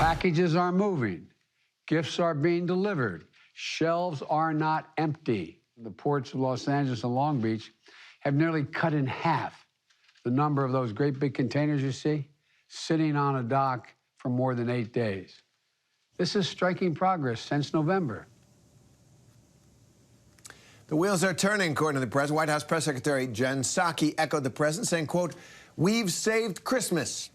Packages are moving. Gifts are being delivered. Shelves are not empty. The ports of Los Angeles and Long Beach have nearly cut in half the number of those great big containers you see sitting on a dock for more than 8 days. This is striking progress since November. The wheels are turning, according to the president. White House Press Secretary Jen Psaki echoed the president, saying, quote, "We've saved Christmas."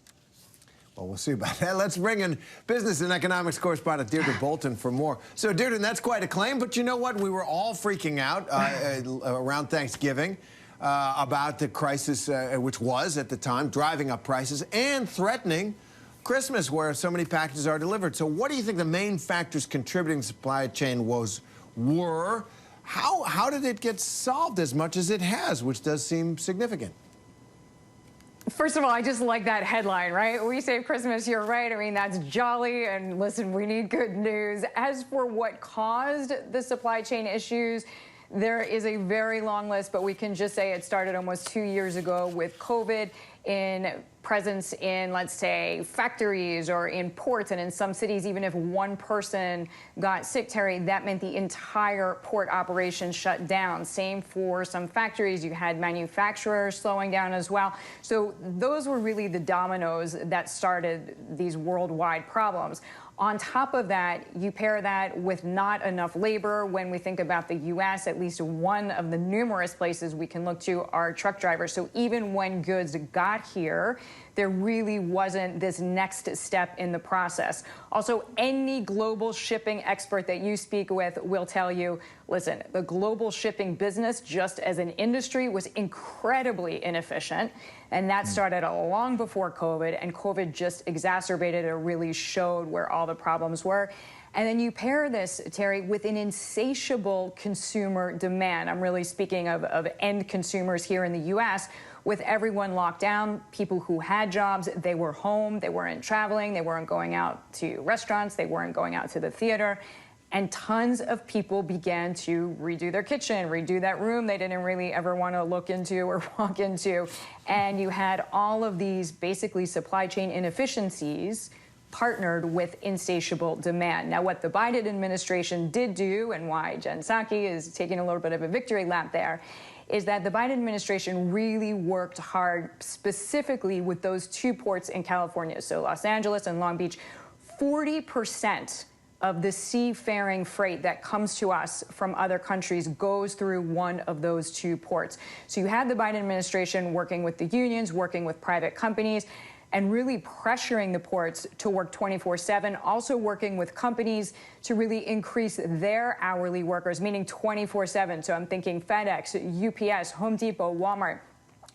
Well, we'll see about that. Let's bring in business and economics correspondent Deirdre Bolton for more. So, Deirdre, that's quite a claim, but you know what? We were all freaking out around Thanksgiving about the crisis, which was, at the time, driving up prices and threatening Christmas, where so many packages are delivered. So what do you think the main factors contributing to supply chain woes were? How did it get solved as much as it has, which does seem significant? First of all, I just like that headline, right? We save Christmas, you're right. I mean, that's jolly, and listen, we need good news. As for what caused the supply chain issues, there is a very long list, but we can just say it started almost 2 years ago with COVID, in presence in, let's say, factories or in ports, and in some cities, even if one person got sick, Terry, that meant the entire port operation shut down. Same for some factories. You had manufacturers slowing down as well. So those were really the dominoes that started these worldwide problems. On top of that, you pair that with not enough labor. When we think about the U.S., at least one of the numerous places we can look to are truck drivers. So even when goods got here, there really wasn't this next step in the process. Also, any global shipping expert that you speak with will tell you, listen, the global shipping business, just as an industry, was incredibly inefficient. And that started long before COVID, and COVID just exacerbated or really showed where all the problems were. And then you pair this, Terry, with an insatiable consumer demand. I'm really speaking of end consumers here in the U.S. With everyone locked down, people who had jobs, they were home, they weren't traveling, they weren't going out to restaurants, they weren't going out to the theater. And tons of people began to redo their kitchen, redo that room they didn't really ever want to look into or walk into. And you had all of these basically supply chain inefficiencies partnered with insatiable demand. Now, what the Biden administration did do, and why Jen Psaki is taking a little bit of a victory lap there, is that the Biden administration really worked hard specifically with those two ports in California, so Los Angeles and Long Beach. 40% of the seafaring freight that comes to us from other countries goes through one of those two ports. So you had the Biden administration working with the unions, working with private companies, and really pressuring the ports to work 24/7, also working with companies to really increase their hourly workers, meaning 24/7. So I'm thinking FedEx, UPS, Home Depot, Walmart.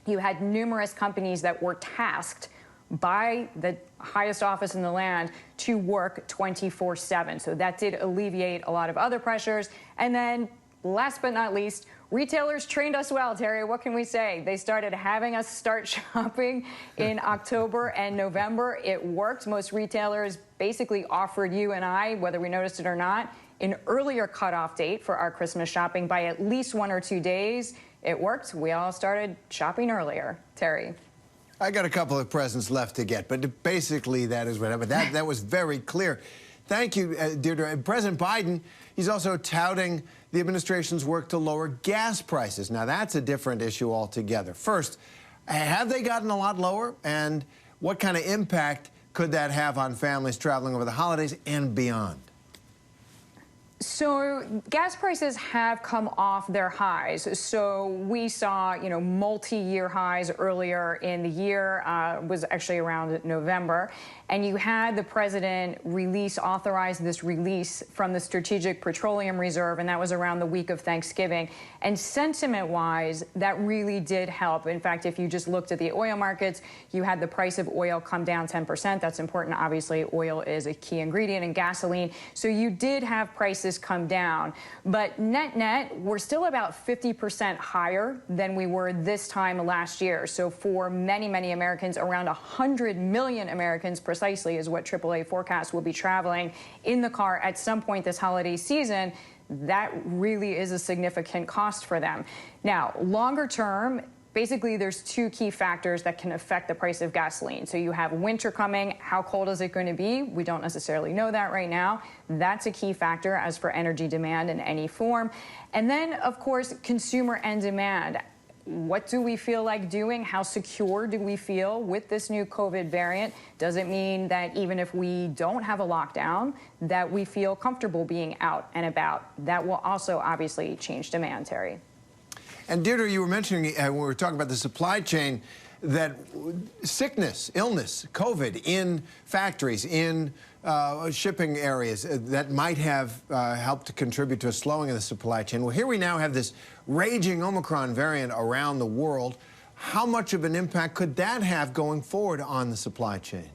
You had numerous companies that were tasked by the highest office in the land to work 24/7. So that did alleviate a lot of other pressures. And then last but not least, retailers trained us well, Terry. What can we say? They started having us start shopping in October and November. It worked. Most retailers basically offered you and I, whether we noticed it or not, an earlier cutoff date for our Christmas shopping by at least 1 or 2 days. It worked. We all started shopping earlier. Terry. I got a couple of presents left to get, but basically that is what happened. That was very clear. Thank you, Deirdre. President Biden, he's also touting the administration's work to lower gas prices. Now, that's a different issue altogether. First, have they gotten a lot lower? And what kind of impact could that have on families traveling over the holidays and beyond? So gas prices have come off their highs. So we saw, multi-year highs earlier in the year, was actually around November. And you had the president authorize this release from the Strategic Petroleum Reserve, and that was around the week of Thanksgiving. And sentiment-wise, that really did help. In fact, if you just looked at the oil markets, you had the price of oil come down 10%. That's important. Obviously, oil is a key ingredient in gasoline. So you did have prices come down. But net-net, we're still about 50% higher than we were this time last year. So for many, many Americans, around 100 million Americans precisely is what AAA forecasts will be traveling in the car at some point this holiday season. That really is a significant cost for them. Now, longer term, basically there's two key factors that can affect the price of gasoline. So you have winter coming. How cold is it going to be? We don't necessarily know that right now. That's a key factor as for energy demand in any form. And then, of course, consumer end demand. What do we feel like doing? How secure do we feel with this new COVID variant? Does it mean that even if we don't have a lockdown, that we feel comfortable being out and about? That will also obviously change demand, Terry. And Deirdre, you were mentioning when we were talking about the supply chain that sickness, illness, COVID in factories, in shipping areas that might have helped to contribute to a slowing of the supply chain. Well, here we now have this raging Omicron variant around the world. How much of an impact could that have going forward on the supply chain?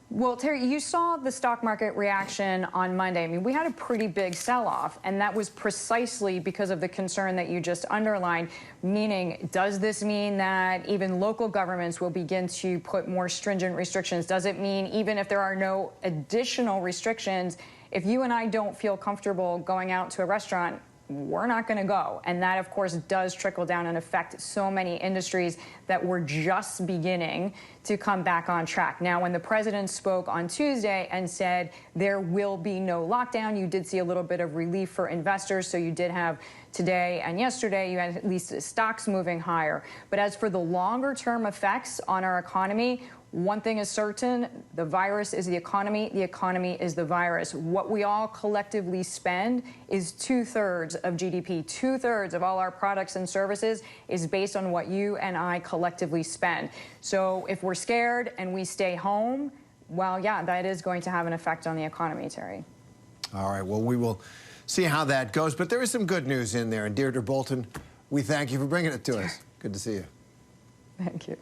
Well, Terry, you saw the stock market reaction on Monday. I mean, we had a pretty big sell-off, and that was precisely because of the concern that you just underlined, meaning, does this mean that even local governments will begin to put more stringent restrictions? Does it mean even if there are no additional restrictions, if you and I don't feel comfortable going out to a restaurant, we're not going to go? And that, of course, does trickle down and affect so many industries that were just beginning to come back on track. Now, when the president spoke on Tuesday and said there will be no lockdown, you did see a little bit of relief for investors. So you did have today and yesterday, you had at least stocks moving higher. But as for the longer term effects on our economy, one thing is certain, the virus is the economy is the virus. What we all collectively spend is 2/3 of GDP. 2/3 of all our products and services is based on what you and I collectively spend. So if we're scared and we stay home, well, yeah, that is going to have an effect on the economy, Terry. All right, well, we will see how that goes. But there is some good news in there. And Deirdre Bolton, we thank you for bringing it to us. Good to see you. Thank you.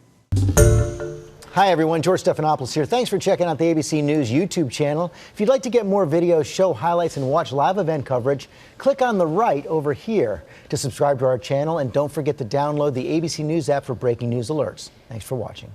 Hi, everyone. George Stephanopoulos here. Thanks for checking out the ABC News YouTube channel. If you'd like to get more videos, show highlights, and watch live event coverage, click on the right over here to subscribe to our channel. And don't forget to download the ABC News app for breaking news alerts. Thanks for watching.